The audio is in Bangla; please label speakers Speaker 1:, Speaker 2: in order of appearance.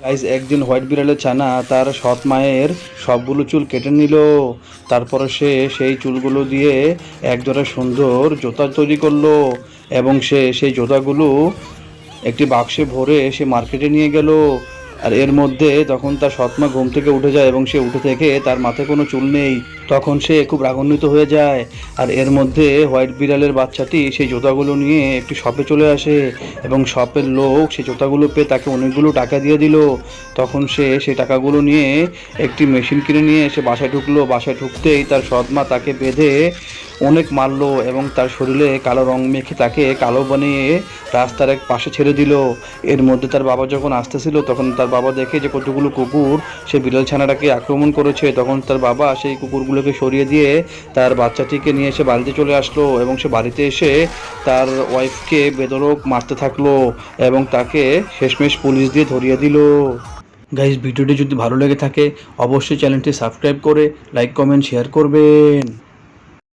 Speaker 1: গাইস, একদিন হোয়াইট বিড়ালের ছানা তার সৎ মায়ের সবগুলো চুল কেটে নিল। তারপরে সে সেই চুলগুলো দিয়ে একজোড়া সুন্দর জুতা তৈরি করলো এবং সে সেই জুতাগুলো একটি বাক্সে ভরে সে মার্কেটে নিয়ে গেল। আর এর মধ্যে তখন তার সৎমা ঘুম থেকে উঠে যায় এবং সে উঠে থেকে তার মাথায় কোনো চুল নেই। তখন সে খুব রাগান্বিত হয়ে যায়। আর এর মধ্যে হোয়াইট বিড়ালের বাচ্চাটি সেই জুতাগুলো নিয়ে একটি শপে চলে আসে এবং শপের লোক সেই জুতাগুলো পেয়ে তাকে অনেকগুলো টাকা দিয়ে দিল। তখন সে সেই টাকাগুলো নিয়ে একটি মেশিন কিনে নিয়ে এসে বাসায় ঢুকলো। বাসায় ঢুকতেই তার সৎমা তাকে বেঁধে অনেক মারলো এবং তার শরীরে কালো রং মেখে তাকে কালো বানিয়ে রাস্তার এক পাশে ছেড়ে দিল। এর মধ্যে তার বাবা যখন আসতেছিল তখন তার বাবা দেখে যে কতগুলো কুকুর সে বিড়াল ছানাটাকে আক্রমণ করেছে। তখন তার বাবা সেই কুকুরগুলোকে সরিয়ে দিয়ে তার বাচ্চাটিকে নিয়ে এসে বাড়িতে চলে আসলো এবং সে বাড়িতে এসে তার ওয়াইফকে বেধড়ক মারতে থাকলো এবং তাকে শেষমেশ পুলিশ দিয়ে ধরিয়ে দিল। গাইস, ভিডিওটি যদি ভালো লেগে থাকে অবশ্যই চ্যানেলটি সাবস্ক্রাইব করে লাইক কমেন্ট শেয়ার করবেন।